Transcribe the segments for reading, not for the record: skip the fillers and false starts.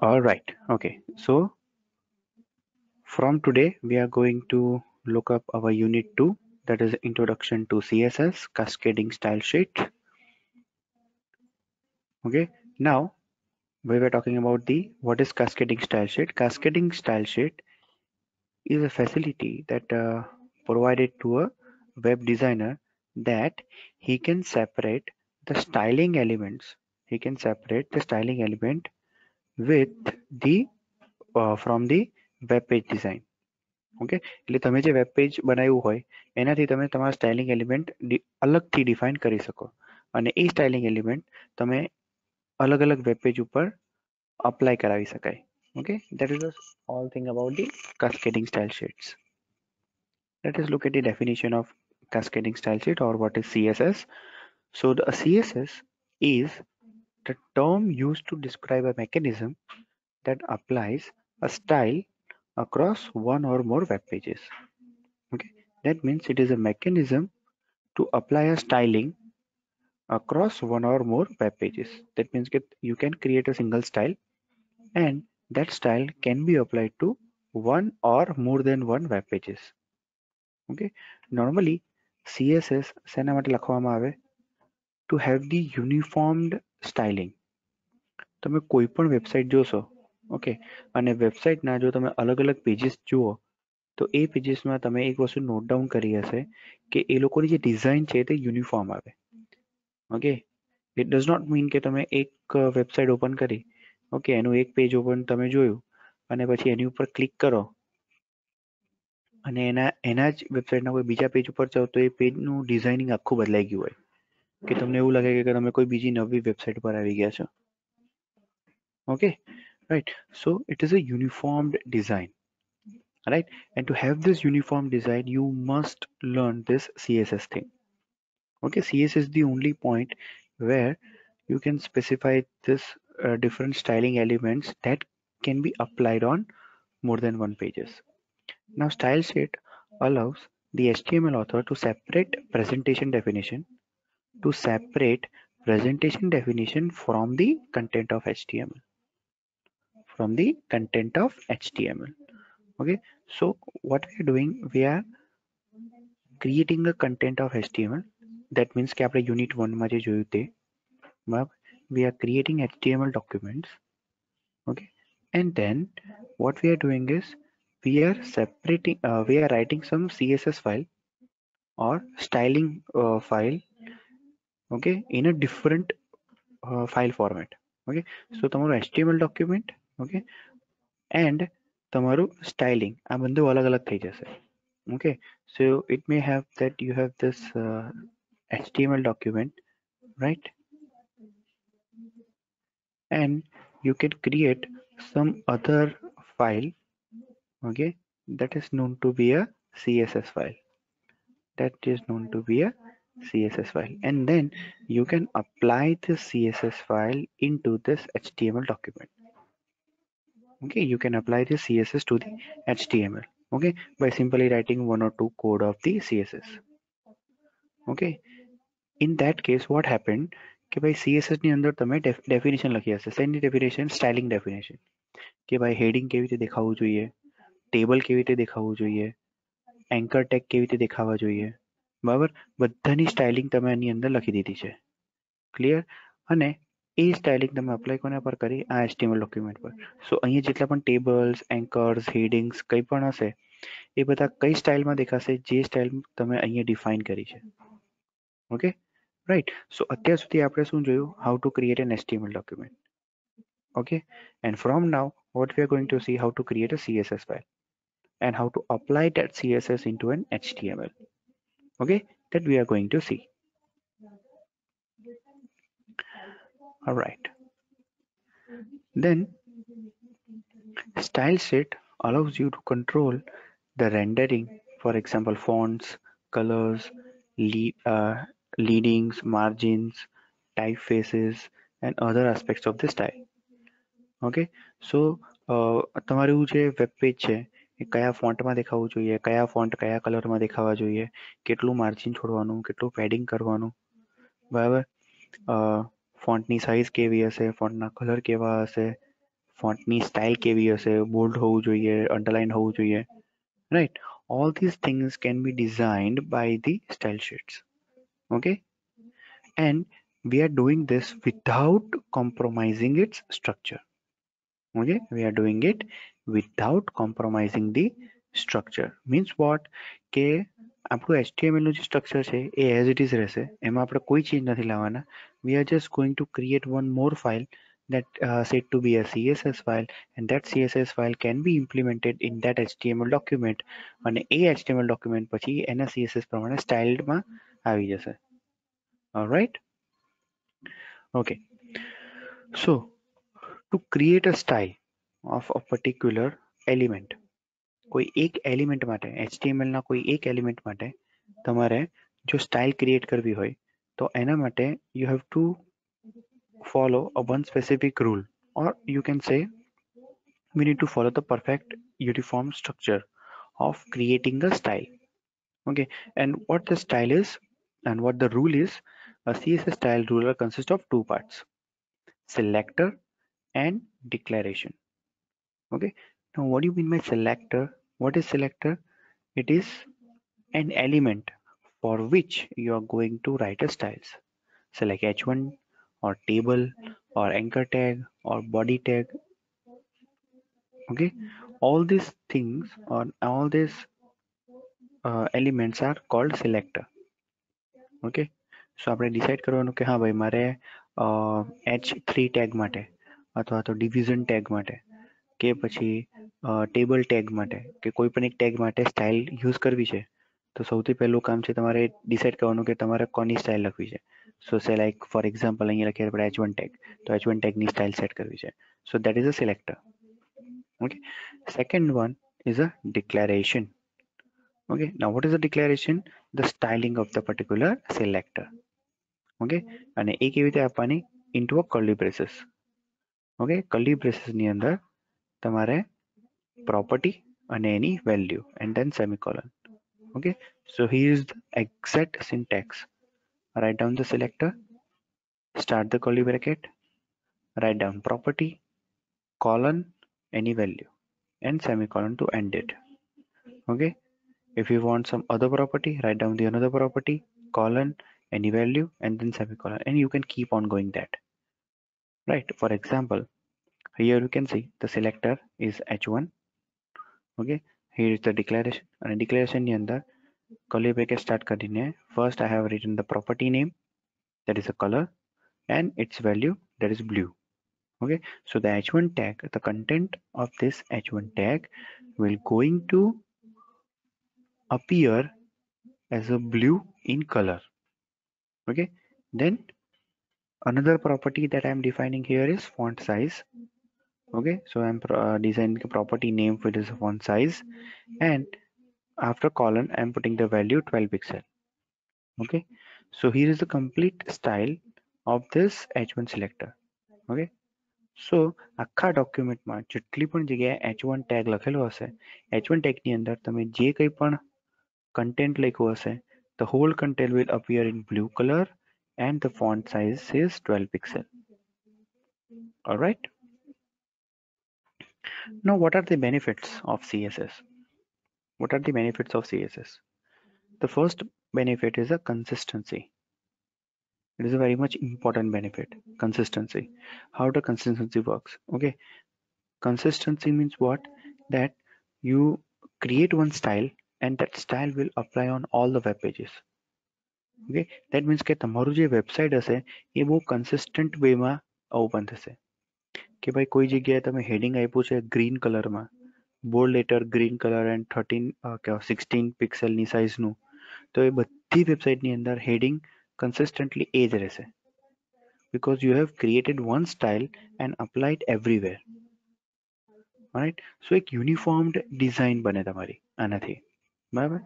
All right. Okay. So from today, we are going to look up our unit 2, that is Introduction to CSS Cascading Style Sheet. Okay. Now we were talking about what is Cascading Style Sheet. Cascading Style Sheet is a facility that provided to a web designer that he can separate the styling elements. He can separate the styling element with the from the web page design. Okay એટલે તમે જે web page બનાવ્યું હોય એનાથી તમે તમારા styling element અલગથી define કરી શકો અને એ સ્ટાઇલિંગ એલિમેન્ટ તમે અલગ અલગ વેબ પેજ ઉપર અપ્લાય કરાવી શકાય. Okay, that is all thing about the cascading style sheets. Let us look at the definition of cascading style sheet, or what is CSS. So the CSS is the term used to describe a mechanism that applies a style across one or more web pages. Okay, that means it is a mechanism to apply a styling across one or more web pages. That means that you can create a single style and that style can be applied to one or more than one web pages. Okay, normally CSS શેના માટે લખવામાં આવે? To have the uniformed styling. તમે કોઈ પણ website જોશો, okay, અને વેબસાઇટના જો તમે અલગ અલગ પેજીસ જુઓ તો એ પેજીસમાં તમે એક વસ્તુ નોટ ડાઉન કરી હશે કે એ લોકોની જે ડિઝાઇન છે તે યુનિફોર્મ આવે. Okay, it does not mean કે તમે એક વેબસાઇટ ઓપન કરી, ઓકે, એનું એક પેજ ઓપન તમે જોયું અને પછી એની ઉપર ક્લિક કરો અને એના જ વેબસાઇટના કોઈ બીજા પેજ ઉપર જાઓ તો એ પેજનું ડિઝાઇનિંગ આખું બદલાઈ ગયું હોય કે તમને એવું લાગે કે તમે કોઈ બીજી નવી વેબસાઇટ પર આવી ગયા છો. Okay, right, so it is a uniformed design, right? And to have this uniform design you must learn this CSS thing. Okay, CSS is the only point where you can specify this different styling elements that can be applied on more than one pages. Now style sheet allows the HTML author to separate presentation definition from the content of HTML. Okay, so what we are doing, we are creating a content of HTML. That means કે આપણે unit 1 માં જે જોયું તે, we are creating HTML documents. Okay, and then what we are doing is we are writing some CSS file or styling file, okay, in a different file format. Okay, so તમારું HTML document, okay, and તમારું styling આ બધું અલગ અલગ થઈ જશે. Okay, so it may have that you have this HTML document, right, and you can create some other file, okay, that is known to be a CSS file, and then you can apply the CSS file into this HTML document. Okay, you can apply the CSS to the HTML, okay, by simply writing one or two code of the CSS. Okay, in that case what happened કે ભાઈ CSS ની અંદર તમે definition લખી હશે. શેની definition? Styling definition, કે ભાઈ હેડિંગ કેવી રીતે દેખાવું જોઈએ, ટેબલ કેવી રીતે દેખાવું જોઈએ, એન્કર ટેગ કેવી રીતે દેખાવા જોઈએ, બરાબર, બધાની સ્ટાઇલિંગ તમે આની અંદર લખી દીધી છે. ક્લિયર? અને એ સ્ટાઇલિંગ તમે અપ્લાય કોના પર કરી? આ HTML ડોક્યુમેન્ટ પર. સો અહીંયા જેટલા પણ ટેબલ્સ, એન્કર્સ, હેડિંગ્સ કંઈ પણ હશે એ બધા કઈ સ્ટાઇલમાં દેખાશે? જે સ્ટાઇલ તમે અહીંયા ડિફાઇન કરી છે. ઓકે, right, so અત્યાર સુધી આપણે શું જોયું? How to create an HTML document. Okay, and from now what we are going to see, how to create a CSS file and how to apply that CSS into an HTML. Okay, that we are going to see. All right, then style sheet allows you to control the rendering, for example fonts, colors, leadings, margins, typefaces and other aspects of the style. Okay, so તમારું જે web page છે એ કયા ફોન્ટમાં દેખાવું જોઈએ, કયા font કયા કલરમાં દેખાવા જોઈએ, કેટલું માર્જિન છોડવાનું, કેટલું પેડિંગ કરવાનું, બરાબર, ફોન્ટની સાઇઝ કેવી હશે, ફોન્ટના કલર કેવા હશે, ફોન્ટની સ્ટાઇલ કેવી હશે, બોલ્ડ હોવું જોઈએ, અંડરલાઇન હોવું જોઈએ, right? All these things can be designed by the style sheets. Okay, and we are doing this without compromising its structure. Okay, we are doing it without compromising the structure. Means what? કે આપણું HTML નું જે structure છે એ as it is રહેશે, એમાં આપણે કોઈ change નથી લાવવાના. We are just going to create one more file that said to be a CSS file, and that CSS file can be implemented in that HTML document, અને એ HTML document પછી એના CSS પ્રમાણે styled માં આવી જશે. Alright, okay, so to create a style of a particular element, કોઈ એક element માટે HTML ના કોઈ એક એલિમેન્ટ માટે તમારે જો સ્ટાઇલ ક્રિએટ કરવી હોય તો એના માટે you have to follow a one specific rule, or you can say we need to follow the perfect uniform structure of creating a style. Okay, and what the style is and what the rule is, a CSS style ruler consists of two parts: selector and declaration. Okay, now what do you mean by selector? What is selector? It is an element for which you are going to write a styles. So like h1 or table or anchor tag or body tag. Okay, all these things or all these elements are called selector. Okay, so આપણે decide કરવાનું કે હા ભાઈ મારે h3 tag માટે અથવા તો division tag માટે કે પછી ટેબલ ટેગ માટે કે કોઈ પણ એક ટેગ માટે સ્ટાઇલ યુઝ કરવી છે, તો સૌથી પહેલું કામ છે તમારે ડિસાઇડ કરવાનું કે તમારે કોની સ્ટાઇલ લખવી છે. સો સે લાઈક ફોર એક્ઝામ્પલ અહીંયા લખીએ આપણે h1 ટેગ, તો h1 ટેગની સ્ટાઇલ સેટ કરવી છે. So that is a selector. Okay, second one is a declaration. Okay, now what is the declaration? The styling of the particular selector. Okay, અને એ કેવી રીતે આપવાની? Into a curly braces. Okay, curly braces ની અંદર તમારે property અને એની value and then semicolon. Okay, so here is the exact syntax. Write down the selector, start the curly bracket, write down property, colon, any value, and semicolon to end it. Okay, if you want some other property, write down the another property, colon, any value, and then semicolon, and you can keep on going that. Right, for example, here you can see the selector is h1. Okay, here is the declaration, and declaration ની અંદર curly bracket start કરીને first I have written the property name, that is a color, and its value, that is blue. Okay, so the h1 tag, the content of this h1 tag will going to appear as a blue in color. Okay, then another property that I'm defining here is font size. Okay, so I'm designing a property name for this font size, and after colon I'm putting the value 12 pixel. Okay, so here is the complete style of this h1 selector. Okay, so આખા ડોક્યુમેન્ટમાં જેટલી પણ જગ્યાએ h1 tag લખેલો હશે, h1 ટેગની અંદર તમે જે કંઈ પણ content લખ્યું હશે, the whole content will appear in blue color and the font size is 12 pixel. All right, now what are the benefits of CSS? What are the benefits of CSS? The first benefit is a consistency. It is a very much important benefit. Consistency. How the consistency works? Okay, consistency means what? That you create one style and that style will apply on all the web pages. Okay, that means કે તમારું જે website હશે એ બહુ consistent વેમાં open થશે. કે ભાઈ કોઈ જગ્યાએ તમે હેડિંગ આપ્યું છે ગ્રીન કલરમાં, bold letter green colour and 16 પિક્સેલની સાઇઝનું, તો એ બધી વેબસાઇટની અંદર હેડિંગ કન્સિસ્ટન્ટલી એ જ રહેશે, because you have created one style and applied everywhere. Right, so એક યુનિફોર્મ્ડ ડિઝાઇન બને તમારી આનાથી, બરાબર.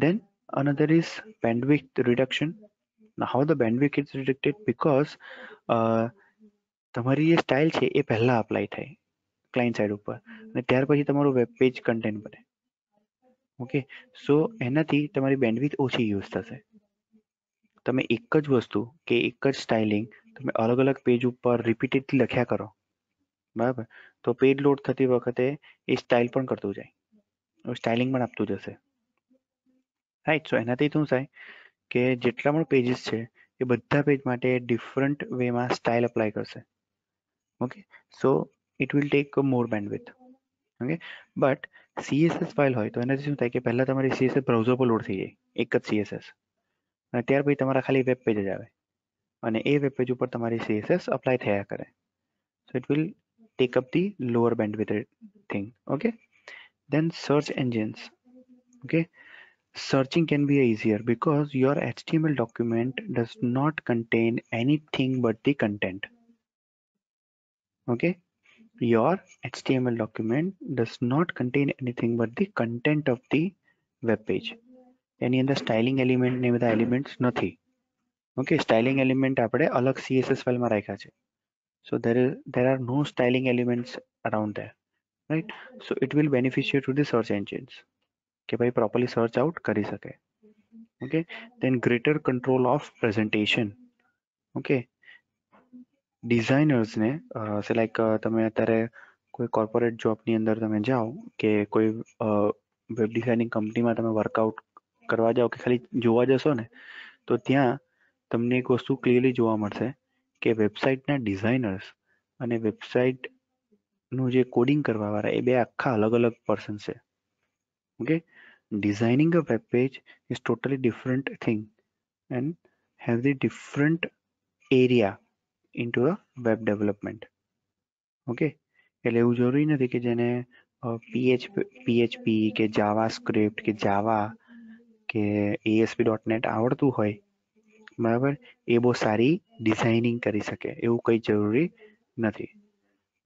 Then another is bandwidth reduction. Now how the bandwidth is reduced? Because તમારી જે સ્ટાઇલ છે એ પહેલા અપ્લાય થાય ક્લાયન્ટ સાઇડ ઉપર અને ત્યાર પછી તમારું વેબ પેજ કન્ટેન્ટ બને. ઓકે, સો એનાથી તમારી બેન્ડવિડ્થ ઓછી યુઝ થશે. તમે એક જ વસ્તુ કે એક જ સ્ટાઇલિંગ તમે અલગ અલગ પેજ ઉપર રિપીટેડલી લખ્યા કરો બરાબર. તો પેજ લોડ થતી વખતે એ સ્ટાઇલ પણ કરતું જાય, સ્ટાઇલિંગ પણ આપતું જશે, રાઈટ. સો એનાથી શું થાય કે જેટલા પણ પેજીસ છે એ બધા પેજ માટે ડિફરન્ટ વેમાં સ્ટાઇલ અપ્લાય કરશે. Okay, so it will take more bandwidth. Okay, but CSS file હોય તો એનાથી શું થાય કે પહેલા તમારી સીએસએસ બ્રાઉઝર પર લોડ થઈ જાય, એક જ સીએસએસ, અને ત્યાર પછી તમારા ખાલી વેબ પેજ જ આવે, અને એ વેબ પેજ ઉપર તમારી સીએસએસ અપ્લાય થયા કરે. So it will take up the lower bandwidth thing. Okay, then search engines. Okay, searching can be easier because your HTML document does not contain anything but the content. Okay, your HTML document does not contain anything but the content of the web page. એની અંદર styling element ને બધા elements નથી. Okay, styling element આપણે અલગ CSS ફાઇલમાં રાખ્યા છે. So there are no styling elements around there, right? So it will beneficial to the search engines કે ભાઈ properly search out કરી શકે. Okay, then greater control of presentation. Okay, designers ને say like તમે અત્યારે કોઈ corporate job ની અંદર તમે જાઓ કે કોઈ web designing કંપનીમાં તમે વર્કઆઉટ કરવા જાઓ કે ખાલી જોવા જશો ને, તો ત્યાં તમને એક વસ્તુ ક્લિયરલી જોવા મળશે કે વેબસાઇટના ડિઝાઇનર્સ અને વેબસાઇટ નું જે કોડિંગ કરવા વાળા એ બે આખા અલગ અલગ પર્સન છે. Okay, designing a web page is totally different thing and have the different area into a web development. Okay, એટલે એવું જરૂરી નથી કે જેને PHP કે JavaScript કે Java કે ASP.NET આવડતું હોય, બરાબર, એ બહુ સારી ડિઝાઇનિંગ કરી શકે, એવું કંઈ જરૂરી નથી.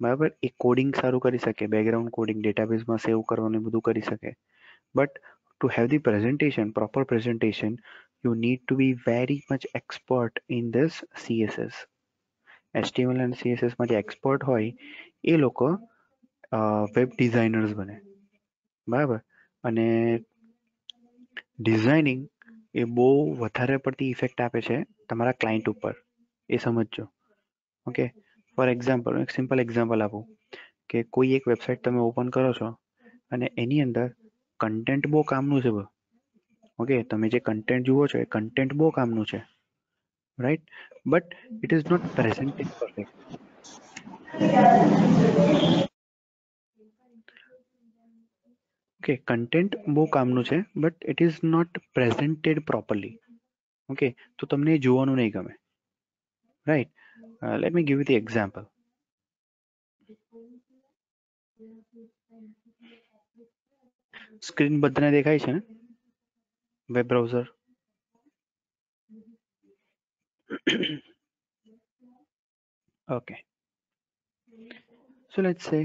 બરાબર, એ કોડિંગ સારું કરી શકે, બેકગ્રાઉન્ડ કોડિંગ ડેટાબેઝમાં સેવ કરવાનું બધું કરી શકે, but to have the presentation, proper presentation, you need to be very much expert in this CSS. HTML અને CSS માં જે એક્સપર્ટ હોય એ લોકો વેબ ડિઝાઇનર્સ બને, બરાબર. અને ડિઝાઇનિંગ એ બહુ વધારે પડતી ઇફેક્ટ આપે છે તમારા ક્લાયન્ટ ઉપર, એ સમજજો. ઓકે, ફોર એક્ઝામ્પલ એક સિમ્પલ એક્ઝામ્પલ આપું કે કોઈ એક વેબસાઇટ તમે ઓપન કરો છો અને એની અંદર કન્ટેન્ટ બહુ કામનું છે. ઓકે, તમે જે કન્ટેન્ટ જુઓ છો એ કન્ટેન્ટ બહુ કામનું છે, right, but it is not presented perfect. Okay, content બહુ કામનું છે but it is not presented properly. Okay, તો તમને એ જોવાનું નહીં ગમે, right. Let me give you the example. Screen બધાને દેખાય છે ને web browser? Okay, so let's say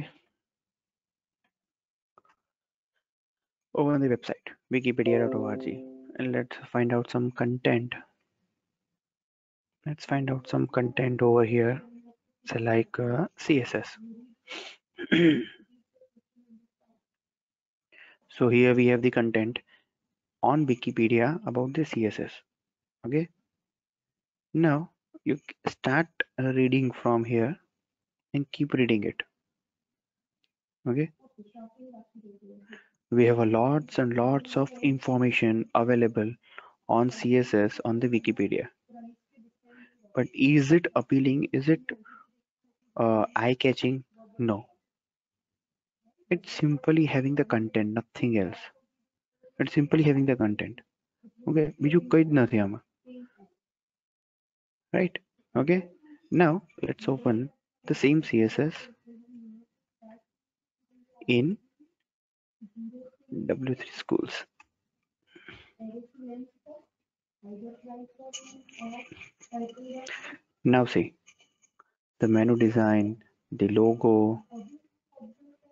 open the website wikipedia.org and let's find out some content. Let's find out some content over here, say like CSS. So here we have the content on Wikipedia about the CSS. Okay, now you start reading from here and keep reading it. Okay, we have a lots and lots of information available on CSS on the Wikipedia, but is it appealing? Is it eye-catching? No, it's simply having the content, nothing else. It's simply having the content. Okay, બીજું કંઈ જ નથી આમાં, right? Okay, now let's open the same CSS in W3 schools. Now see the menu design, the logo,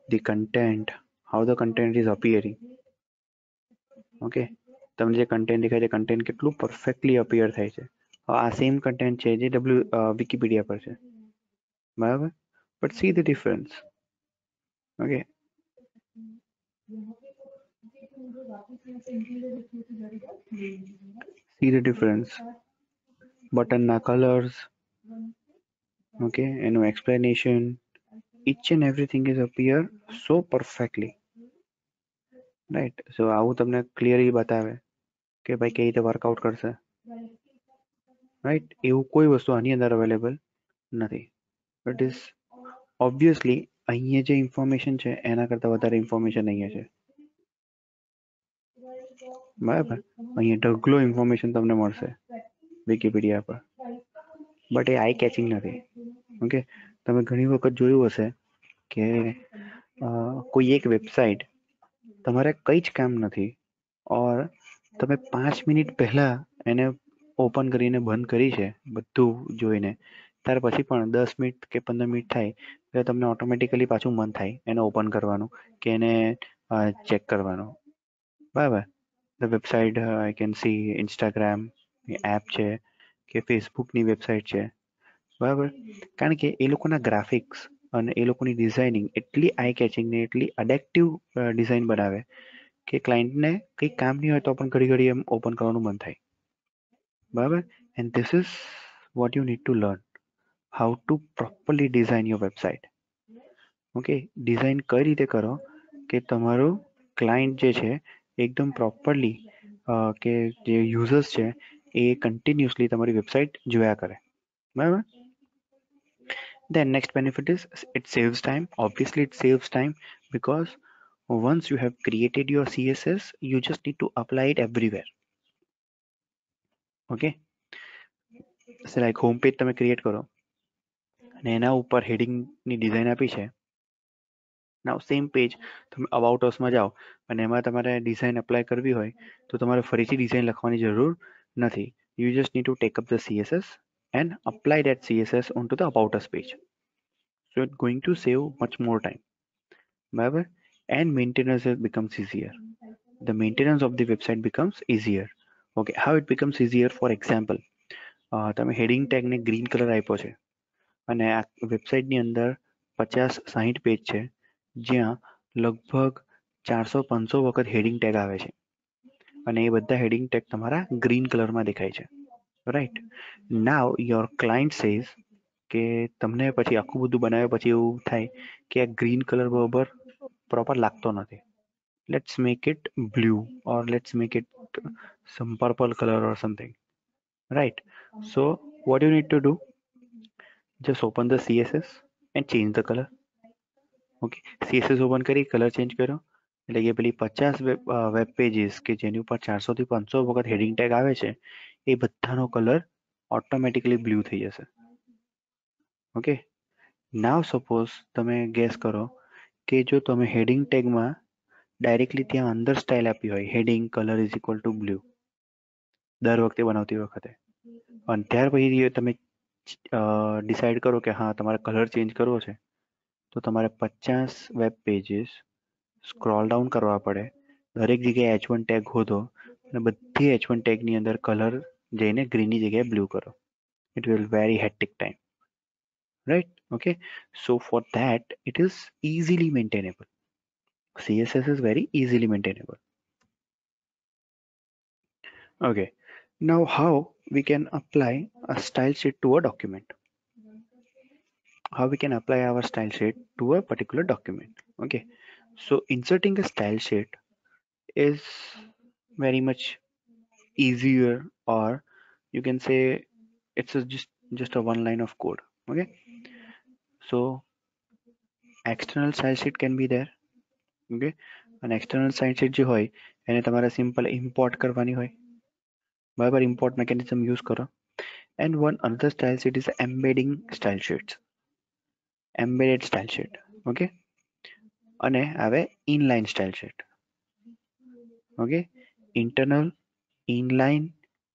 the content, how the content is appearing. Okay, તમને જે content દેખાય છે content કેટલું perfectly appear થાય છે. આ સેમ content છે જે Wikipedia પર છે, બરાબર, but see the difference. Okay, see the difference. બટનના કલર્સ, ઓકે, એનું explanation, each and everything is appear so perfectly, right? So આવું તમને ક્લિયરલી બતાવે કે ભાઈ કઈ રીતે વર્કઆઉટ કરશે, રાઈટ? એવું કોઈ વસ્તુ આની અંદર અવેલેબલ નથી. ઇટ ઇઝ ઓબ્વિયસલી અહીંયા જે ઇન્ફોર્મેશન છે એના કરતાં વધારે ઇન્ફોર્મેશન અહીંયા છે, બરાબર? અહીંયા ઢગલો ઇન્ફોર્મેશન તમને મળશે વિકીપીડિયા પર, બટ એ આઈ કેચિંગ નથી. ઓકે, તમે ઘણી વખત જોયું હશે કે કોઈ એક વેબસાઇટ તમારે કંઈ જ કામ નથી ઓર તમે 5 મિનિટ પહેલા એને ઓપન કરીને બંધ કરી છે બધું જોઈને, ત્યાર પછી પણ 10 મિનિટ કે 15 મિનિટ થાય એટલે તમને ઓટોમેટિકલી પાછું મન થાય એને ઓપન કરવાનું કે એને ચેક કરવાનું, બરાબર? The website I can see Instagram app છે કે ફેસબુકની વેબસાઇટ છે, બરાબર? કારણ કે એ લોકોના ગ્રાફિક્સ અને એ લોકોની ડિઝાઇનિંગ એટલી આઈ કેચિંગ ને એટલી અડેક્ટિવ ડિઝાઇન બનાવે કે ક્લાયન્ટને કંઈ કામ નહીં હોય તો પણ ઘડી ઘડી એમ ઓપન કરવાનું મન થાય, બરાબર? And this is what you need to learn, how to properly design your website. Okay, design કઈ રીતે કરો કે તમારું ક્લાયન્ટ જે છે એકદમ પ્રોપરલી કે જે યુઝર્સ છે એ કન્ટિન્યુઅસલી તમારી વેબસાઇટ જોયા કરે, બરાબર? Then next benefit is it saves time. Obviously, it saves time because once you have created your CSS, you just need to apply it everywhere. Okay, so like home page તમે create કરો અને એના ઉપર હેડિંગની design આપી છે. નાઉ same page તમે about અસમાં જાઓ અને એમાં તમારે ડિઝાઇન અપ્લાય કરવી હોય તો તમારે ફરીથી ડિઝાઇન લખવાની જરૂર નથી. You just need to take up the CSS and apply that CSS onto the about us page. So it's going to save much more time, બરાબર? And maintenance becomes easier. The maintenance of the website becomes easier. Okay, how it becomes easier? For example, તમે heading ટેગને green colour આપ્યો છે અને આ વેબસાઇટની અંદર 50-60 page છે જ્યાં લગભગ 400-500 વખત હેડિંગ ટેગ આવે છે અને એ બધા હેડિંગ ટેગ તમારા ગ્રીન કલરમાં દેખાય છે, right? Now your client says કે તમને પછી આખું બધું બનાવ્યા પછી એવું થાય કે આ ગ્રીન કલર બરોબર પ્રોપર લાગતો નથી. Let's make it blue or let's make it some purple color or something, right? So what you need to do, just open the CSS and change the color. Okay, CSS open કરી colour change કર્યો એટલે કે પેલી 50 web pages કે જેની ઉપર 400 થી 500 વખત હેડિંગ ટેગ આવે છે એ બધાનો કલર ઓટોમેટિકલી બ્લુ થઈ જશે. ઓકે, નાવ સપોઝ તમે ગેસ કરો કે જો તમે હેડિંગ ટેગમાં ડાયરેક્ટલી ત્યાં અંદર સ્ટાઇલ આપી હોય heading colour is equal to blue દર વખતે બનાવતી વખતે, અને ત્યાર પછી તમે ડિસાઇડ કરો કે હા તમારે કલર ચેન્જ કરવો છે તો તમારે 50 વેબ પેજીસ સ્ક્રોલ ડાઉન કરવા પડે, દરેક જગ્યાએ H1 ટેગ શોધો અને બધી H1 ટેગની અંદર કલર જઈને ગ્રીનની જગ્યાએ બ્લુ કરો. It will very hectic time, right? Okay, so for that it is easily maintainable. CSS is very easily maintainable. Okay, now how we can apply a style sheet to a document? How we can apply our style sheet to a particular document? Okay, so inserting a style sheet is very much easier, or you can say it's just a one line of code. Okay, so external style sheet can be there. Okay, an external style sheet જે હોય એને તમારે simple import કરવાની હોય, બરાબર? Import mechanism use કરો. And one another style sheet is embedding style sheets, embedded style sheet. Okay, અને આવે inline style sheet. Okay, internal, inline,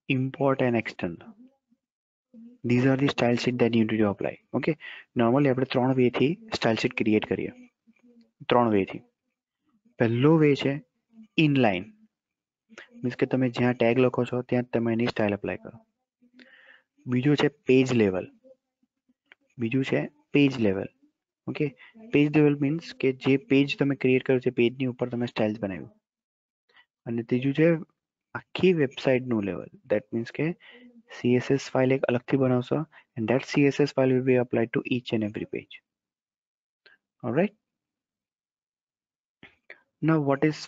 import and external. These are the style sheet that you need to apply. Okay, normally આપણે ત્રણ way થી style sheet create કરીએ, ત્રણ way થી. પહેલો way છે inline, મીન્સ કે તમે જ્યાં ટેગ લખો છો ત્યાં તમે એની સ્ટાઇલ અપ્લાય કરો. બીજું છે પેજ લેવલ, બીજું છે page level. Okay, page level means કે જે પેજ તમે ક્રિએટ કર્યું છે પેજની ઉપર તમે સ્ટાઇલ્સ બનાવ્યું. અને ત્રીજું છે આખી વેબસાઇટનું લેવલ, ધેટ મીન્સ કે CSS ફાઇલ એક અલગથી બનાવશો and that CSS file will be applied to each and every page. All right. Now, what is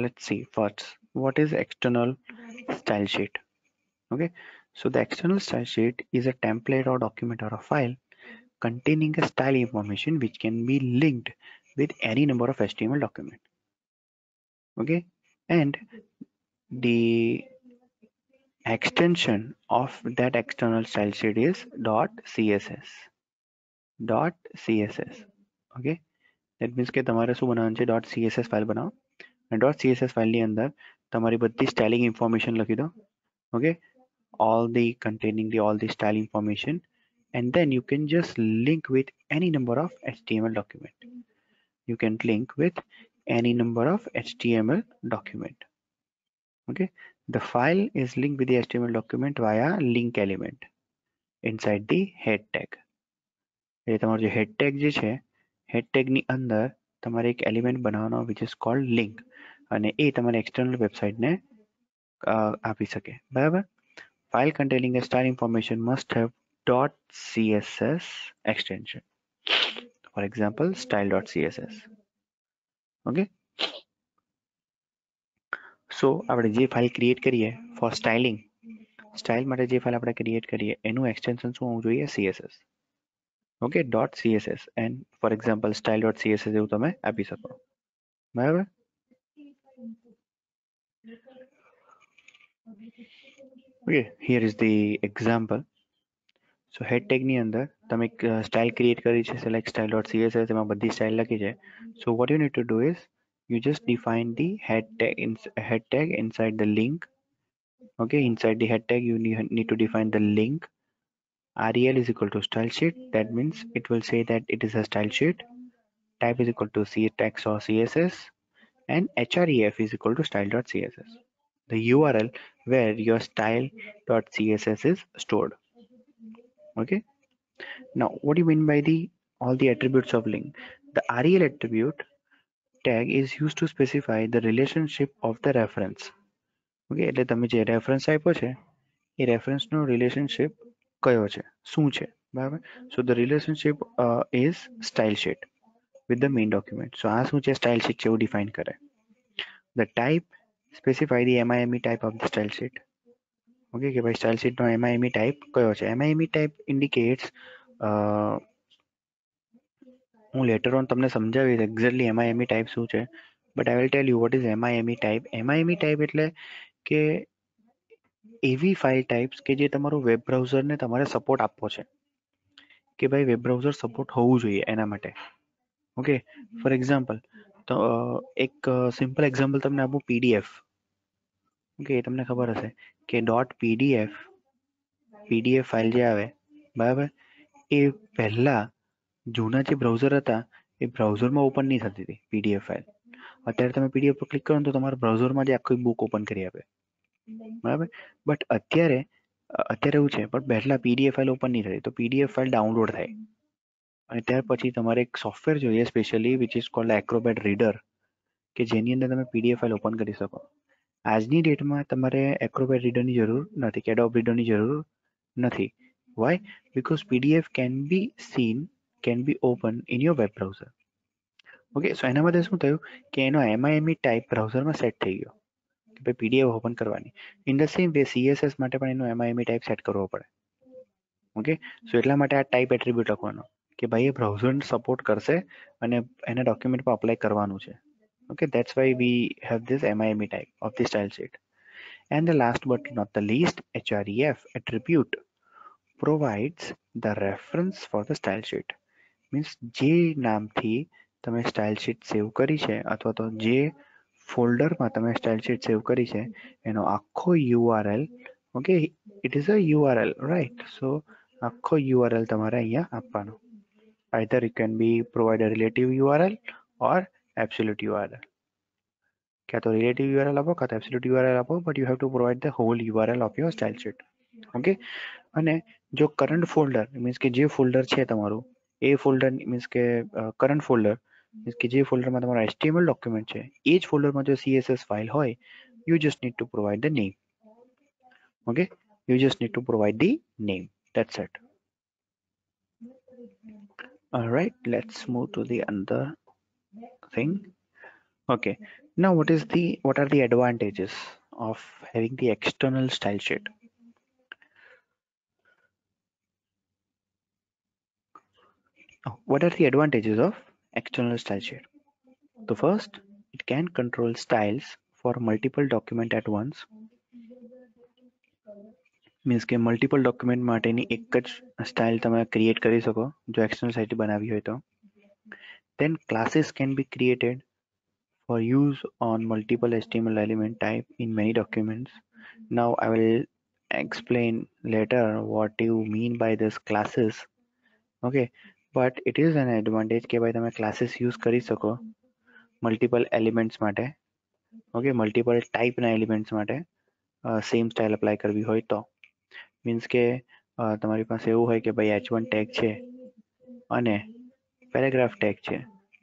let's see first. What is external style sheet? Okay. So the external style sheet is a template or document or a file containing a style information which can be linked with any number of HTML document. Okay. And the extension of that external style sheet is .css. Okay. That means કે તમારે શું બનાવવાનું છે .css file બનાવો અને .css ફાઇલની અંદર તમારી બધી સ્ટાઇલિંગ ઇન્ફોર્મેશન લખી દો. Okay, all the containing the all the style information, and then you can just link with any number of HTML document. You can link with any number of HTML document. Okay, the file is linked with the HTML document via link element inside the head tag. એટલે તમારો જે head tag જે છે head tag ની અંદર તમારે એક element બનાવવાનો which is called link અને એ તમારી external website ને આપી શકે. બરાબર. File containing the style information must have .css extension. For example, style.css. Okay. So આપણે જે ફાઇલ ક્રિએટ કરીએ ફોર સ્ટાઇલિંગ સ્ટાઇલ માટે જે ફાઇલ આપણે ક્રિએટ કરીએ એનું એક્સટેન્શન શું હોવું જોઈએ CSS. Okay .css and for example style.css એવું તમે આપી શકો. બરાબર. Okay, here is the example. So head tag ની અંદર તમે એક સ્ટાઇલ ક્રિએટ કરી છે select style.css એમાં બધી સ્ટાઇલ લખી છે. So what you need to do is you just define the head tag inside the link. Okay, inside the head tag you need to define the link. rel is equal to style sheet. That means it will say that it is a style sheet. Type is equal to text or css, and href is equal to style.css, the URL where your style.css is stored. Okay, now what do you mean by the all the attributes of link? The rel attribute tag is used to specify the relationship of the reference. Okay, એટલે તમે જે reference આપ્યો છે એ રેફરન્સનો relationship કયો છે શું છે બરાબર. So the relationship is style sheet with the main document. So આ શું છે style sheet છે એવું define કરે. The type specify the MIME type of the style sheet. Okay, કે ભાઈ style sheet નો MIME type કયો છે. MIME type indicates હું later on તમને સમજાવીશ exactly MIME type શું છે, but I will tell you what is MIME type. MIME type એટલે કે એવી ફાઇલ ટાઈપ્સ કે જે તમારું વેબ બ્રાઉઝરને તમારે સપોર્ટ આપવો છે કે ભાઈ વેબ બ્રાઉઝર સપોર્ટ હોવું જોઈએ એના માટે. ઓકે, ફોર એક્ઝામ્પલ તો એક સિમ્પલ એક્ઝામ્પલ તમને આપું PDF. ઓકે, તમને ખબર હશે કે .pdf ફાઇલ જે આવે બરાબર એ પહેલા જૂના જે બ્રાઉઝર હતા એ બ્રાઉઝરમાં ઓપન નહીં થતી હતી PDF ફાઇલ. અત્યારે તમે PDF પર ક્લિક કરો તો તમારા બ્રાઉઝરમાં જે આખી બુક ઓપન કરી આપે બરાબર. બટ અત્યારે એવું છે પણ પહેલા PDF ફાઇલ ઓપન નહીં થતી તો PDF ફાઇલ ડાઉનલોડ થાય અને ત્યાર પછી તમારે એક સોફ્ટવેર જોઈએ specially which is called Acrobat reader કે જેની અંદર તમે PDF ફાઇલ ઓપન કરી શકો. આજની ડેટમાં તમારે એક્રોબેટ રીડરની જરૂર નથી કે એડોબ રીડરની જરૂર નથી. Why? Because PDF can be open in your web browser. Okay, so એના માટે શું થયું કે એનો MIME ટાઈપ બ્રાઉઝરમાં સેટ થઈ ગયો કે ભાઈ PDF ઓપન કરવાની. In the same way CSS માટે પણ એનો MIME ટાઈપ સેટ કરવો પડે. ઓકે, સો એટલા માટે આ ટાઈપ એટ્રીબ્યુટ લખવાનો કે ભાઈ એ બ્રાઉઝર સપોર્ટ કરશે અને એના ડોક્યુમેન્ટ પર અપ્લાય કરવાનું છે. Okay, that's why we have this MIME type of the style sheet. And the last but not the least, href attribute provides the reference for the style sheet. Means જે નામથી તમે style sheet સેવ કરી છે અથવા તો જે ફોલ્ડરમાં તમે સ્ટાઇલ શીટ સેવ કરી છે એનો આખો URL. Okay, it is a URL, right? સો આખો URL તમારે અહીંયા આપવાનો. Either you can be provide a relative URL or absolute URL. क्या तो relative URL આપો કાં તો absolute URL આપો, but you have to provide the whole URL of your style sheet. Okay, અને જો કરંટ ફોલ્ડર મીન્સ કે જે ફોલ્ડર છે તમારું એ ફોલ્ડર મીન્સ કે કરંટ ફોલ્ડર મીન્સ કે જે ફોલ્ડરમાં તમારો HTML ડોક્યુમેન્ટ છે એ જ ફોલ્ડરમાં જો CSS ફાઇલ હોય you just need to provide the name. Okay, you just need to provide the name, that's it. All right, let's move to the other thing. Okay, now what are the advantages of having the external style sheet? What are the advantages of external style sheet? The first, it can control styles for multiple document at once. Means કે multiple document માટેની એક જ style તમે create કરી શકો જો external site બનાવી હોય તો. Then classes can be created for use on multiple HTML element type in many documents. Now I will explain later what you mean by this classes. Okay, but it is an advantage કે ભાઈ તમે classes use કરી શકો multiple elements માટે. Okay, multiple type ના elements માટે same style apply કરવી હોય તો. મીન્સ કે તમારી પાસે એવું હોય કે ભાઈ h1 ટેગ છે અને પેરેગ્રાફ ટેગ છે,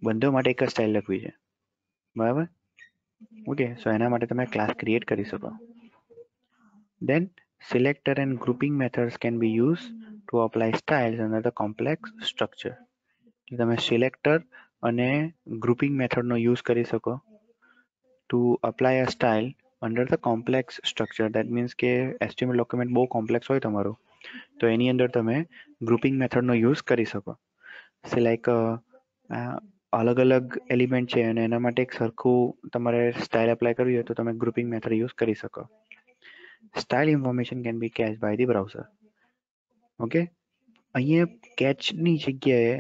બંને માટે એક જ સ્ટાઇલ લખવી છે, બરાબર? ઓકે, સો એના માટે તમે ક્લાસ ક્રિએટ કરી શકો. Then selector and grouping methods can be used to apply styles under the complex structure. તમે selector અને grouping method નો યુઝ કરી શકો to apply a style under the complex structure. That means કે HTML document બહુ complex હોય તમારું તો એની અંદર તમે grouping method નો યુઝ કરી શકો. સે લાઈક અલગ અલગ એલિમેન્ટ છે અને એના માટે એક સરખું તમારે સ્ટાઇલ એપ્લાય કરવી હોય તો તમે ગ્રુપિંગ મેથડ યુઝ કરી શકો. Style information can be cache by the browser. Okay, અહીંયા કેચની જગ્યાએ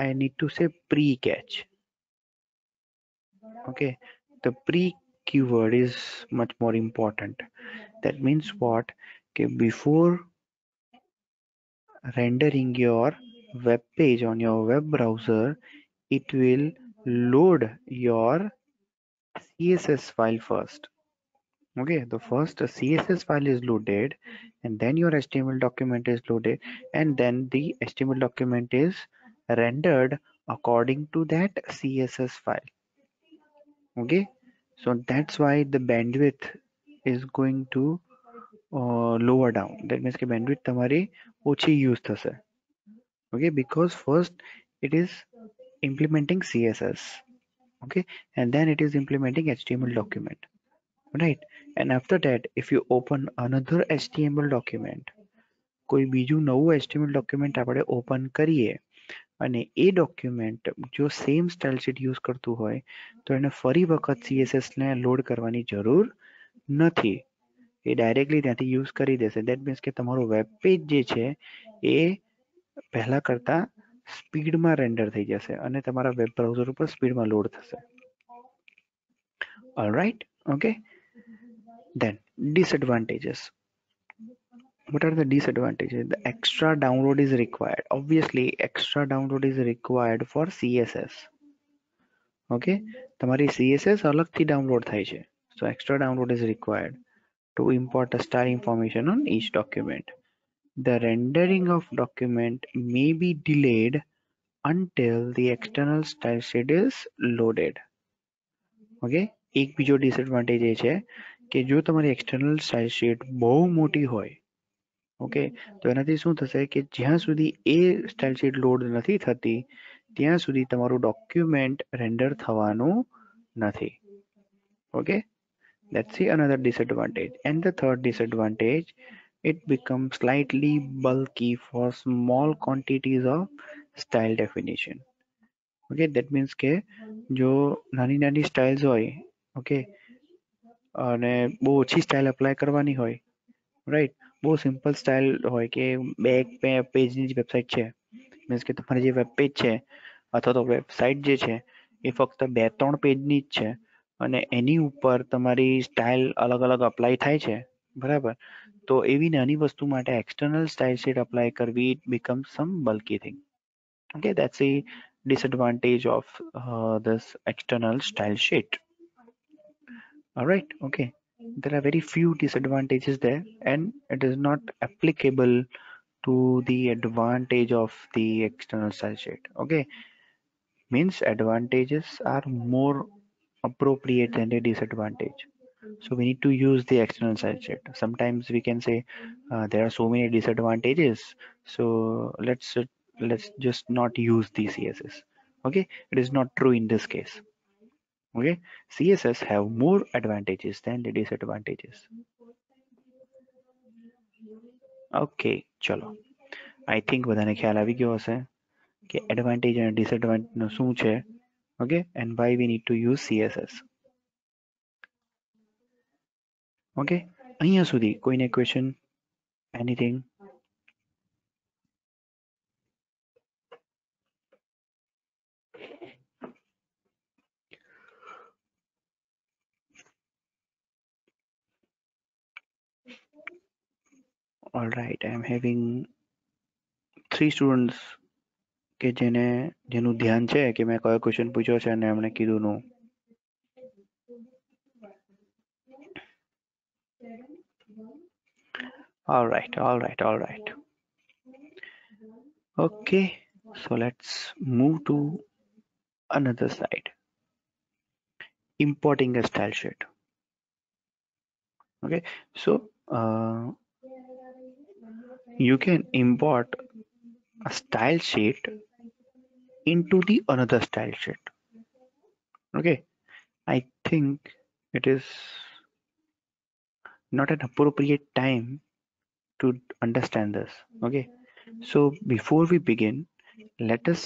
I need to say pre cache. Okay, the pre keyword is much more important. That means what? Okay, before rendering your web page on your web browser, it will load your CSS file first. Okay, the first CSS file is loaded and then your HTML document is loaded and then the HTML document is rendered according to that CSS file. Okay, so that's why the bandwidth is going to lower down. That means કે bandwidth તમારી ઓછી use થશે. Okay, because first it is implementing CSS. Okay, and then it is implementing HTML document, right? And after that if you open another HTML document, કોઈ બીજું નવું HTML document આપણે open કરીએ અને એ ડોક્યુમેન્ટ જો સેમ સ્ટાઇલ શીટ યુઝ કરતું હોય તો એને ફરી વખત CSS ને લોડ કરવાની જરૂર નથી. એ ડાયરેક્ટલી ત્યાંથી યુઝ કરી દેશે. દેટ મીન્સ કે તમારું વેબ પેજ જે છે એ પહેલા કરતા સ્પીડમાં રેન્ડર થઈ જશે અને તમારા વેબ બ્રાઉઝર ઉપર સ્પીડમાં લોડ થશે. Alright, okay. Then disadvantages. What are the disadvantages? The extra download is required. Obviously extra download is required for CSS. Okay, તમારી CSS અલગથી ડાઉનલોડ થાય છે. So extra download is required to import the style information on each document. The rendering of document may be delayed until the external style sheet is loaded. Okay, એક બીજો disadvantage એ છે કે જો તમારી external style sheet બહુ મોટી હોય, okay, તો એનાથી શું થશે કે જ્યાં સુધી એ સ્ટાઇલ શીટ લોડ નથી થતી ત્યાં સુધી તમારું ડોક્યુમેન્ટ રેન્ડર થવાનું નથી. Okay, that's the another disadvantage. And the third disadvantage, it becomes slightly bulky for small quantities of style definition. Okay, that means કે જો નાની નાની સ્ટાઇલ્સ હોય, ઓકે, અને બહુ ઓછી સ્ટાઇલ એપ્લાય કરવાની હોય, રાઈટ, બહુ સિમ્પલ સ્ટાઇલ હોય કે એક પેજની જ વેબસાઇટ છે, મીન્સ કે તમારી જે વેબ પેજ છે અથવા તો વેબસાઇટ જે છે એ ફક્ત 2-3 પેજની જ છે અને એની ઉપર તમારી સ્ટાઇલ અલગ અલગ અપ્લાય થાય છે, બરાબર? તો એવી નાની વસ્તુ માટે એક્સટર્નલ સ્ટાઇલ શીટ અપ્લાય કરવી it becomes some bulky thing. Okay, that's the disadvantage of this external style sheet. All right, okay. There are very few disadvantages there and it is not applicable to the advantage of the external style sheet. Okay, means advantages are more appropriate than the disadvantage. So we need to use the external style sheet. Sometimes we can say there are so many disadvantages, so let's let's just not use the CSS. Okay, it is not true in this case. Okay, CSS have more advantages than the disadvantages. Okay, ચલો, I think બધાને ખ્યાલ આવી ગયો હશે કે advantage અને disadvantage શું છે. Okay, and why we need to use CSS. Okay, અહીંયા સુધી કોઈને question, anything? All right, I am having 3 students કે જેનું ધ્યાન છે કે મેં કયો ક્વેશ્ચન પૂછ્યો છે અને એમણે કીધું નું. All right. Okay, so let's move to another side. Importing a style sheet. Okay, so you can import a style sheet into the another style sheet. Okay, I think it is not an appropriate time to understand this. Okay, so before we begin, let us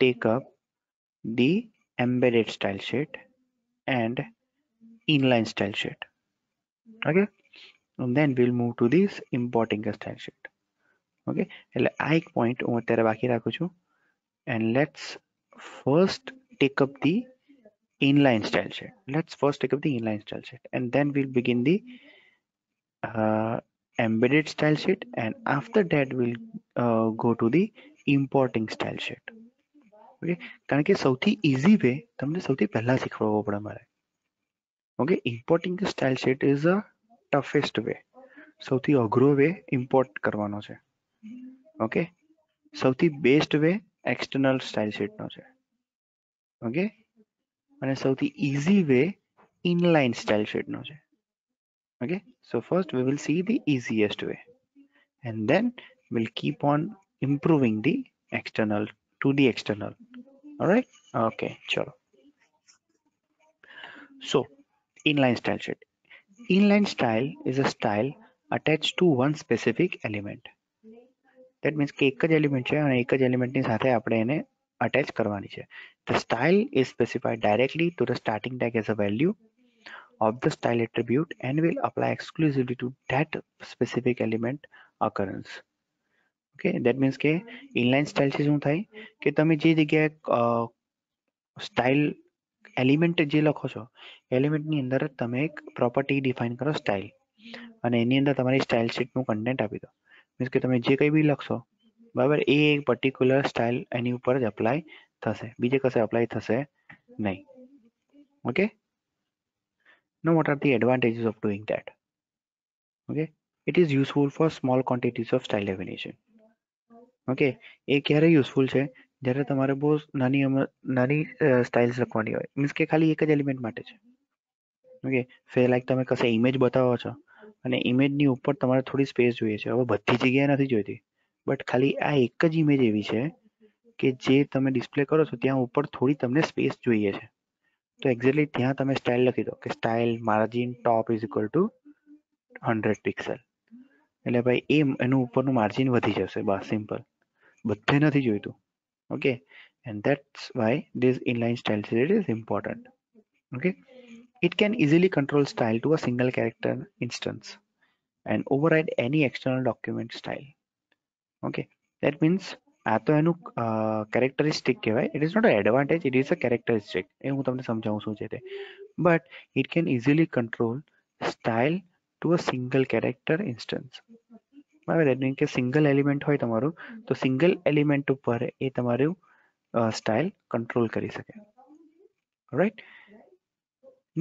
take up the embedded style sheet and inline style sheet. Okay, and then we'll move to this importing a style sheet. Okay, એટલે આ એક point હું અત્યારે બાકી રાખું છું. And let's first take up the inline style sheet. And then we'll begin the embedded style sheet, and after that we'll go to the importing style sheet. Okay, કારણ કે સૌથી easy way તમને સૌથી પહેલા શીખવાડવો પડે મારે. Okay, importing the style sheet is the toughest way. સૌથી અઘરો way import કરવાનો છે. Okay, સૌથી best way external style sheet નો છે. Okay, અને સૌથી easy way inline style sheet નો છે. Okay, so first we will see the easiest way, and then we'll keep on improving the external to the external. All right, okay, chalo. So inline style sheet. Inline style is a style attached to one specific element. That means કે એક જ element છે અને એક જ element ની સાથે આપણે એને attach કરવાની છે. The style is specified directly to the starting tag as a value of the style attribute and will apply exclusively to that specific element occurrence. Okay, that means કે inline style છે શું થાય કે તમે જે જગ્યાએ style element જે લખો છો element ની અંદર તમે એક property define કરો style અને એની અંદર તમારી style sheet નું content આપી દો. મીન્સ કે તમે જે કંઈ બી લખશો બરાબર એ એક પર્ટિક્યુલર સ્ટાઇલ એની ઉપર જ અપ્લાય થશે, બીજે કશે અપ્લાય થશે નહીં. Okay, now what are the advantages of doing that? Okay, it is useful for small quantities of style definition. Okay, એ ક્યારે યુઝફુલ છે જ્યારે તમારે બહુ નાની સ્ટાઇલ્સ લખવાની હોય, મીન્સ કે ખાલી એક જ એલિમેન્ટ માટે છે. ઓકે, લાઈક તમે કશે ઇમેજ બતાવો છો અને ઇમેજની ઉપર તમારે થોડી સ્પેસ જોઈએ છે. હવે બધી જગ્યાએ નથી જોઈતી, બટ ખાલી આ એક જ ઇમેજ એવી છે કે જે તમે ડિસ્પ્લે કરો છો ત્યાં ઉપર થોડી તમને સ્પેસ જોઈએ છે. તો એક્ઝેક્ટલી ત્યાં તમે સ્ટાઇલ લખી દો કે style margin top is equal to 100 pixel. એટલે ભાઈ એનું ઉપરનું માર્જિન વધી જશે, બસ સિમ્પલ. બધે નથી જોઈતું. Okay, and that's why this inline style sheet is important. Okay, it can easily control style to a single character instance and override any external document style. Okay, that means આ તો એનું characteristic કહેવાય. It is not an advantage, it is a characteristic. એ હું તમને સમજાવું શું છે તે. But it can easily control style to a single character instance. બરાબર, એટલે કે સિંગલ એલિમેન્ટ હોય તમારું તો સિંગલ એલિમેન્ટ ઉપર એ તમારું સ્ટાઇલ કંટ્રોલ કરી શકે. Right,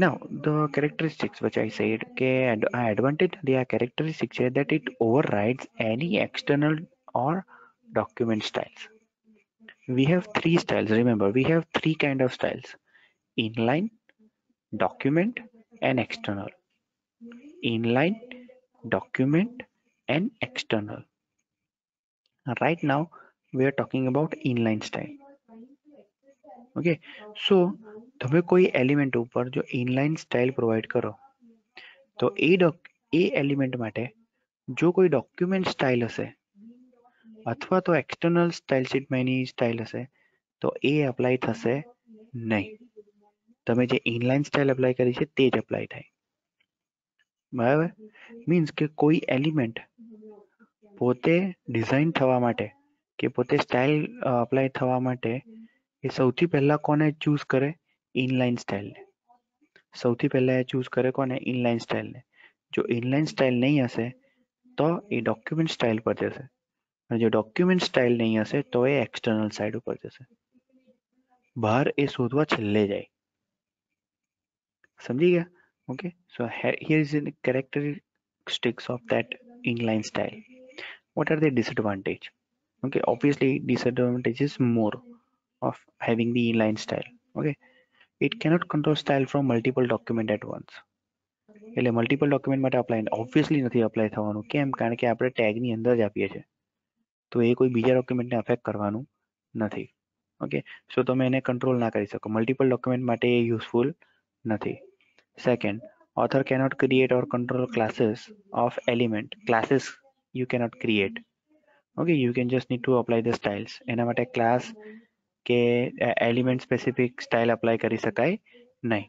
now the characteristics which I said કે આ advantage the characteristic છે that it overrides any external or document styles. We have three styles. Remember, we have three kind of styles: inline, document and external. Inline, document and external. Right now we are talking about inline style. Okay so તમે કોઈ element ઉપર જો inline style provide કરો તો એ element માટે જો કોઈ document style હશે અથવા તો એક્સટર્નલ સ્ટાઇલ શીટમાં એની સ્ટાઇલ હશે તો એ એપ્લાય થશે નહીં. તમે જે ઇનલાઇન સ્ટાઇલ એપ્લાય કરી છે તે જ એપ્લાય થાય. બરાબર મીન્સ કે કોઈ એલિમેન્ટ પોતે ડિઝાઇન થવા માટે કે પોતે સ્ટાઇલ અપ્લાય થવા માટે એ સૌથી પહેલા કોને ચૂઝ કરે? ઇનલાઇન સ્ટાઇલને. સૌથી પહેલા એ ચૂઝ કરે કોને? ઇનલાઇન સ્ટાઇલને. જો ઇનલાઇન સ્ટાઇલ નહીં હશે તો એ ડોક્યુમેન્ટ સ્ટાઇલ પર જશે અને જો ડોક્યુમેન્ટ સ્ટાઇલ નહીં હશે તો એ એક્સટર્નલ સાઇડ ઉપર જશે. બહાર એ શોધવા છેલ્લે જાય. સમજી ગયા? Okay so here is the characteristics of that inline style. What are the disadvantage? Okay, obviously disadvantage is more of having the inline style. Okay, it cannot control style from multiple document at once. એટલે multiple document માટે apply obviously નથી apply થવાનું. કેમ? કારણ કે આપણે ટેગની અંદર જ આપીએ છીએ તો એ કોઈ બીજા ડોક્યુમેન્ટને અફેક્ટ કરવાનું નથી. ઓકે સો તમે એને કંટ્રોલ ના કરી શકો. મલ્ટિપલ ડોક્યુમેન્ટ માટે એ યુઝફુલ નથી. Second, author cannot create or control classes of element. Classes you cannot create. Okay, you can just need to apply the styles. એના માટે ક્લાસ કે એલિમેન્ટ સ્પેસિફિક સ્ટાઇલ અપ્લાય કરી શકાય નહીં.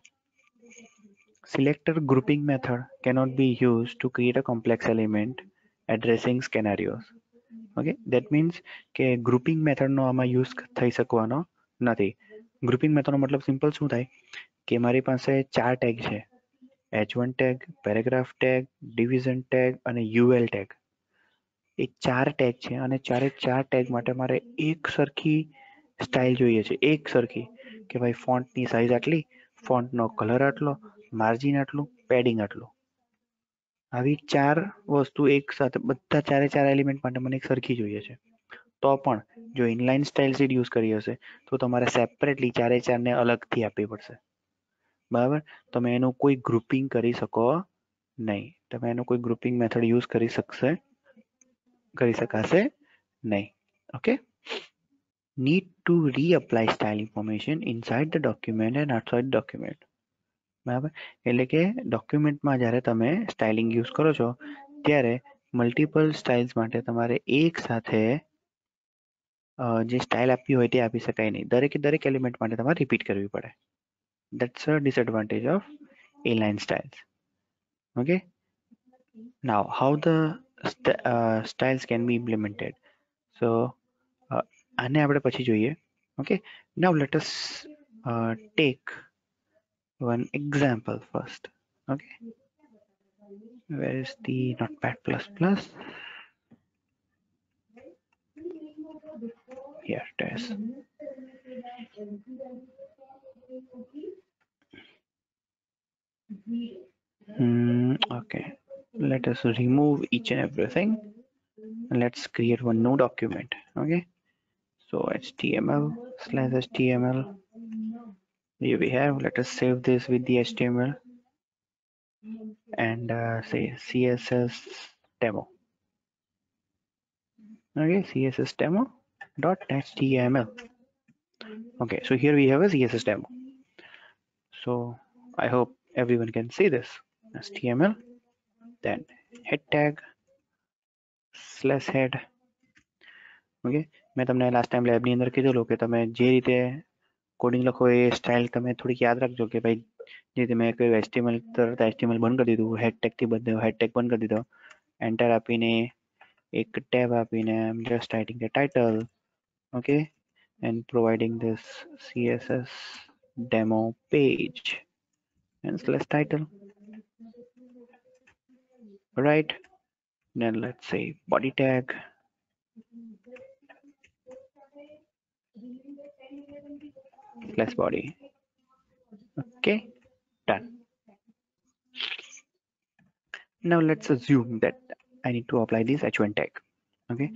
Selector grouping method cannot be used to create a complex element addressing scenarios. Okay, that means કે grouping મેથડનો આમાં use થઈ શકવાનો નથી. ગ્રુપિંગ મેથડનો મતલબ સિમ્પલ શું થાય કે મારી પાસે 4 ટેગ છે, h1 tag, paragraph tag, division tag અને UL ટેગ. એ 4 ટેગ છે અને ચારે 4 ટેગ માટે મારે એક સરખી સ્ટાઇલ જોઈએ છે, એક સરખી કે ભાઈ ફોન્ટની સાઇઝ આટલી, ફોન્ટનો કલર આટલો, માર્જિન આટલું, પેડિંગ આટલું. આવી 4 વસ્તુ એક સાથે બધા ચારે 4 એલિમેન્ટ માટે મને એક સરખી જોઈએ છે. તો પણ જો ઇનલાઇન સ્ટાઇલ શીટ યુઝ કરી હશે તો તમારે સેપરેટલી ચારે 4ને અલગથી આપવી પડશે. બરાબર? તમે એનું કોઈ ગ્રુપિંગ કરી શકો નહીં. તમે એનો કોઈ ગ્રુપિંગ મેથડ યુઝ કરી શકાશે નહીં. Okay, need to reapply style information inside the document and outside the document. બરાબર? એટલે કે ડોક્યુમેન્ટમાં જ્યારે તમે સ્ટાઇલિંગ યુઝ કરો છો ત્યારે મલ્ટિપલ સ્ટાઇલ્સ માટે તમારે એક સાથે જે સ્ટાઇલ આપવી હોય તે આપી શકાય નહીં. દરેકે દરેક એલિમેન્ટ માટે તમારે રિપીટ કરવી પડે. That's a disadvantage of inline styles. Okay, now how the styles can be implemented. So આને આપણે પછી જોઈએ. Okay, now let us take one example first. Okay, where is the notepad plus plus? Here it is. Okay, let us remove each and everything and let's create one new document. Okay, so html/html, here we have. Let us save this with the HTML and say CSS demo. Okay, CSS demo.html. Okay, so here we have a CSS demo. So I hope everyone can see this. HTML, then head tag /head. Okay, મેં તમને last time લેબની અંદર કીધેલું કે તમે જે રીતે coding લખો એ style તમે થોડીક યાદ રાખજો કે ભાઈ જે રીતે મેં કહ્યું HTML તરત HTML બંધ કરી દીધું, હેડ ટેગથી બદલ્યો, હેડ ટેગ બંધ કરી દીધો, એન્ટર આપીને એક ટેબ આપીને I'm just writing the title, okay, and providing this CSS demo page and /title. Right, then let's say body tag, /body. Okay, done. Now let's assume that I need to apply this h1 tag. Okay,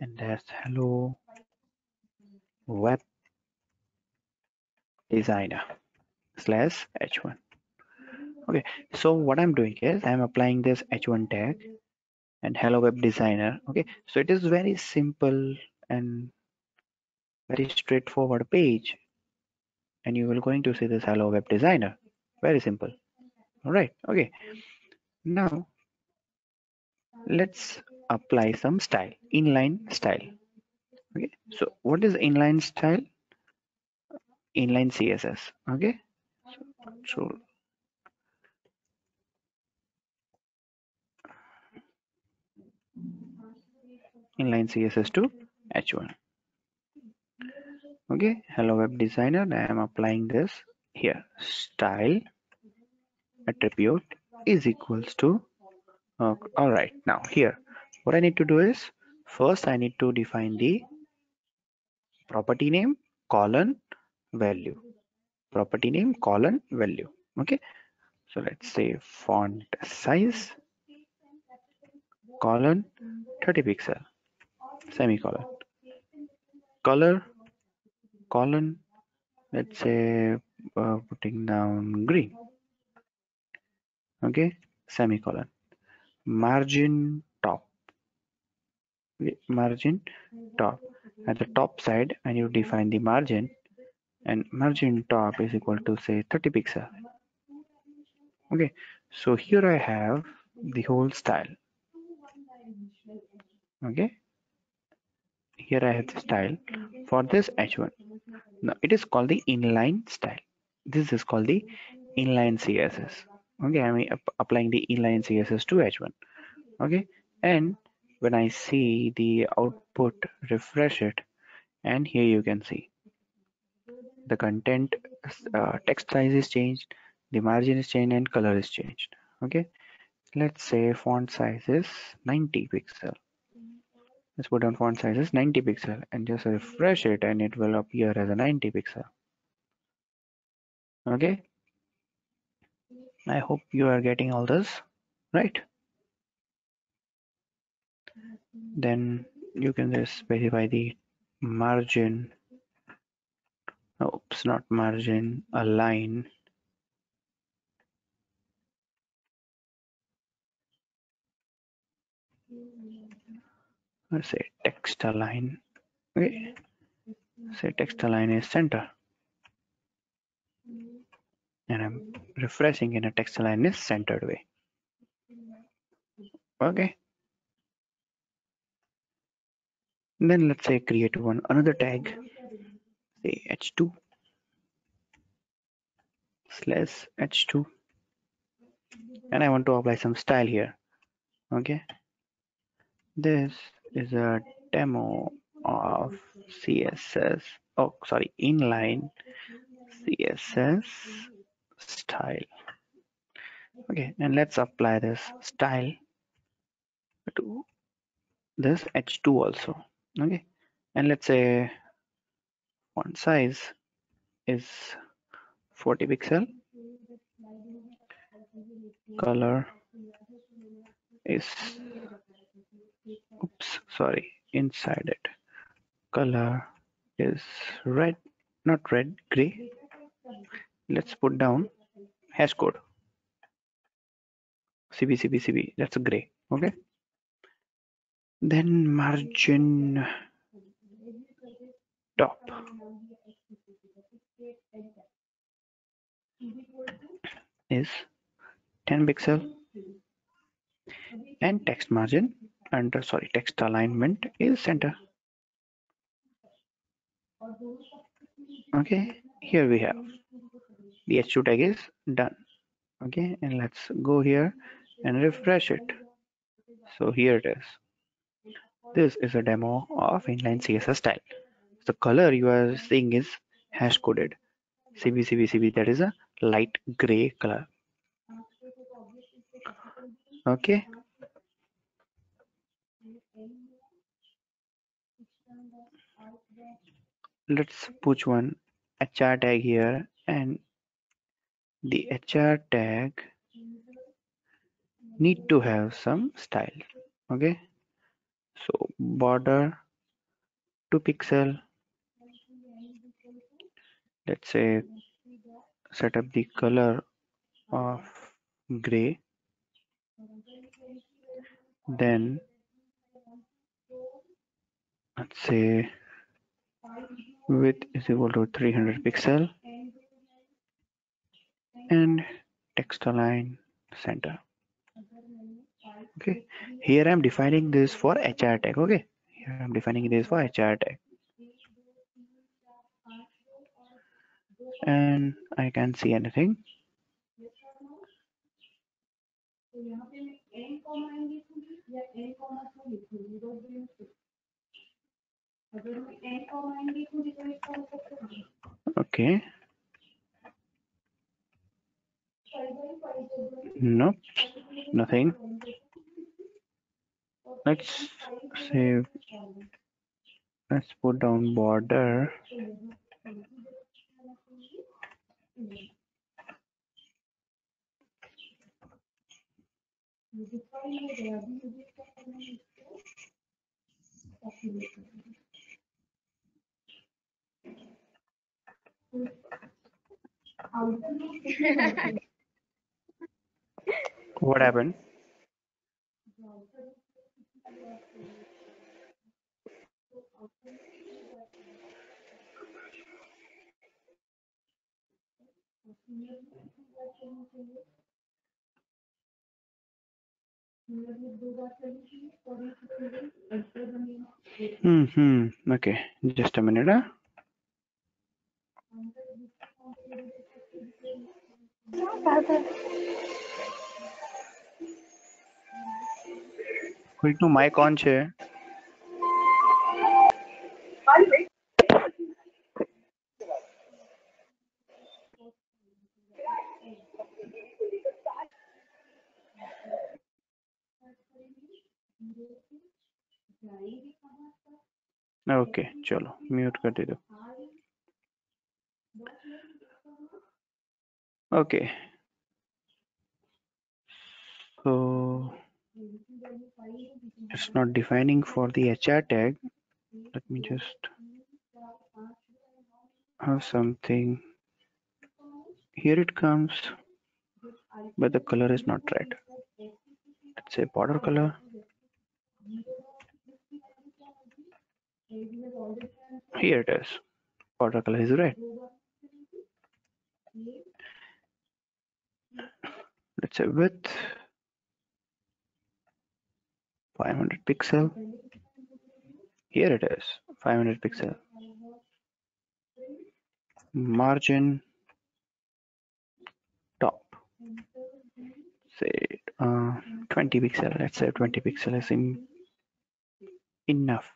and that's hello web designer /h1. Okay, so what I'm doing is I'm applying this h1 tag and hello web designer. Okay, so it is very simple and very straightforward page, and you will going to see this hello web designer. Very simple. All right. Okay. Now let's apply some style, inline style. Okay. So what is inline style? Inline CSS. Okay. So inline CSS to H1. Okay. Hello web designer. I am applying this here. Style attribute is equals to all right. Now here what I need to do is first I need to define the property name colon value, property name colon value. Okay, so let's say font size colon 30 pixel semicolon, color colon, let's say putting down green. Okay, semicolon, margin top. Margin top, at the top side and you define the margin, and margin top is equal to say 30 pixel. Okay, so here I have the whole style. Okay, here I have the style for this H1. Now it is called the inline style. This is called the inline CSS. Okay, I'm applying the inline CSS to H1. Okay, and when I see the output, refresh it, and here you can see the content, text size is changed, the margin is changed, and color is changed. Okay, let's say font size is 90 pixel. Let's put on font size is 90 pixel and just refresh it and it will appear as a 90 pixel. Okay, I hope you are getting all this right. Then you can just specify the margin, oops, not margin, align. Let's say text align. Okay, say text align is center, and I'm refreshing in a text align is centered way. Okay, then let's say create one another tag, say h2 slash h2, and I want to apply some style here. Okay, this is a demo of CSS, oh sorry, inline CSS style. Okay, and let's apply this style to this h2 also. Okay, and let's say font size is 40 pixel, color is, oops, sorry, inside it, color is red, not red, gray. Let's put down hash code CB, that's a gray. Okay, then margin top is 10 pixel, and text margin under, sorry, text alignment is center. Okay, here we have the h2 tag is done. Okay, and let's go here and refresh it. So here it is. This is a demo of inline CSS style. The color you are seeing is hash coded CB, that is a light gray color. Okay, let's put one HR tag here, and the HR tag need to have some style. Okay, so border 2 pixel, let's say set up the color of gray, then let's say width is equal to 300 pixel and text align center. Okay, here I'm defining this for HR tag. Okay, here I'm defining this for HR tag, and I can see anything. Okay, nope, nothing. Let's say, let's put down border. What happened? Okay, just a minute. કોઈકનું mic on છે. Okay, चलो mute कर दे दो. Okay, so it's not defining for the HR tag. Let me just have something. Here it comes, but the color is not red. Let's say border color. Here it is. Border color is red. Let's say width 500 pixel. Here it is, 500 pixel. Margin top, say 20 pixel. Let's say 20 pixel is enough.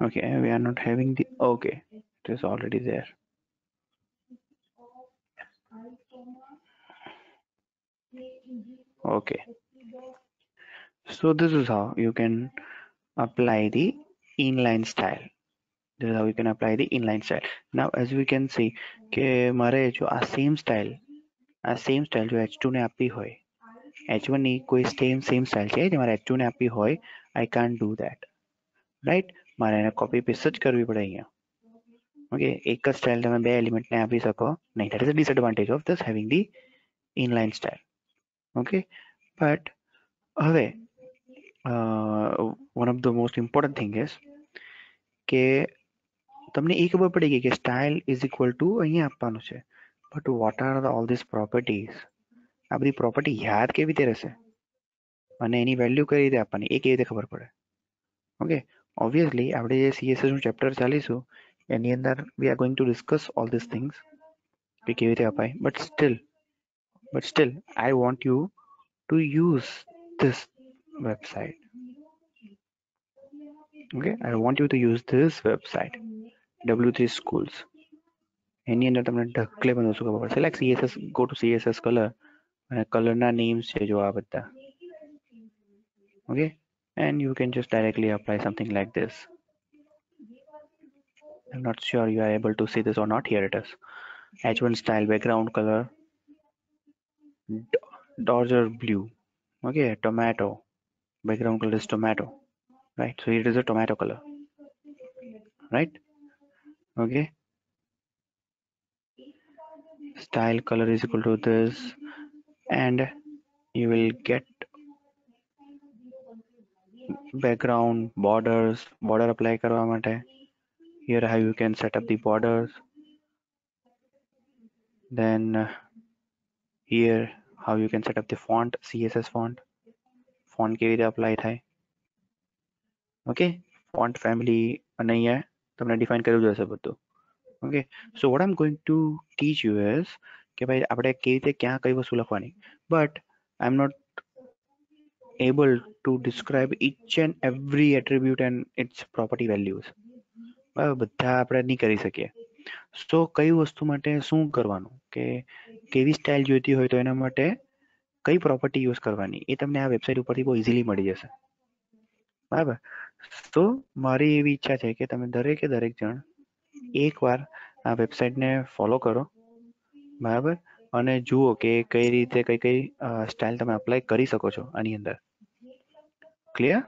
Okay, we are not having the, okay, it is already there. Okay, so this is how you can apply the inline style. This is how you can apply the inline style. Now as we can see કે મારે જો આ same style જો h2 ને આપી હોય, h1 ની કોઈ same style છે જે મારે h2 ને આપી હોય, I can't do that, right? મારે એને copy paste જ કરવી પડે અહીંયા. Okay, એક જ style તમે બે element ને આપી શકો નહીં. That is a disadvantage of this having the inline style. Okay, but હવે one of the most important thing is કે તમને એ ખબર પડી ગઈ કે style is equal to અહીંયા આપવાનું છે, but what are all these properties? આ બધી property યાદ કેવી રીતે રહેશે અને એની વેલ્યુ કઈ રીતે આપવાની એ કેવી રીતે ખબર પડે? ઓકે, obviously આપણે જે CSS નું ચેપ્ટર ચાલીશું એની અંદર we are going to discuss all these things કે કેવી રીતે અપાય, but still I want you to use this website. Okay, I want you to use this website W3 schools. એની અંદર તમને ઢગલે બધું શું ખબર પડશે, like CSS, go to CSS color અને કલરના names છે જો આ બધા. Okay, and you can just directly apply something like this. I'm not sure you are able to see this or not. Here it is. H1 style background color Dodger blue. Okay, tomato background color is tomato, right? So it is a tomato color, right? Okay, style color is equal to this, and you will get background, borders, border apply કરવા માટે. Here how you can set up the borders. Then here how you can set up the font, CSS font. Font કેવી રીતે apply થાય. Okay, font family અને અહીંયા તમને define કર્યું જ હશે બધું. Okay, so what I'm going to teach you is કે ભાઈ આપણે કેવી રીતે ક્યાં કઈ વસ્તુ લખવાની. But I'm not able to describe each and every attribute and its property values. બરાબર, બધા આપણે નહીં કરી શકીએ. સો કઈ વસ્તુ માટે શું કરવાનું, કે કેવી સ્ટાઇલ જોઈતી હોય તો એના માટે કઈ પ્રોપર્ટી યુઝ કરવાની એ તમને આ વેબસાઇટ ઉપરથી બહુ ઇઝીલી મળી જશે. બરાબર, તો મારી એવી ઈચ્છા છે કે તમે દરેકે દરેક જણ એકવાર આ વેબસાઇટને ફોલો કરો. બરાબર, અને જુઓ કે કઈ રીતે કઈ કઈ સ્ટાઇલ તમે અપ્લાય કરી શકો છો આની અંદર. ક્લિયર?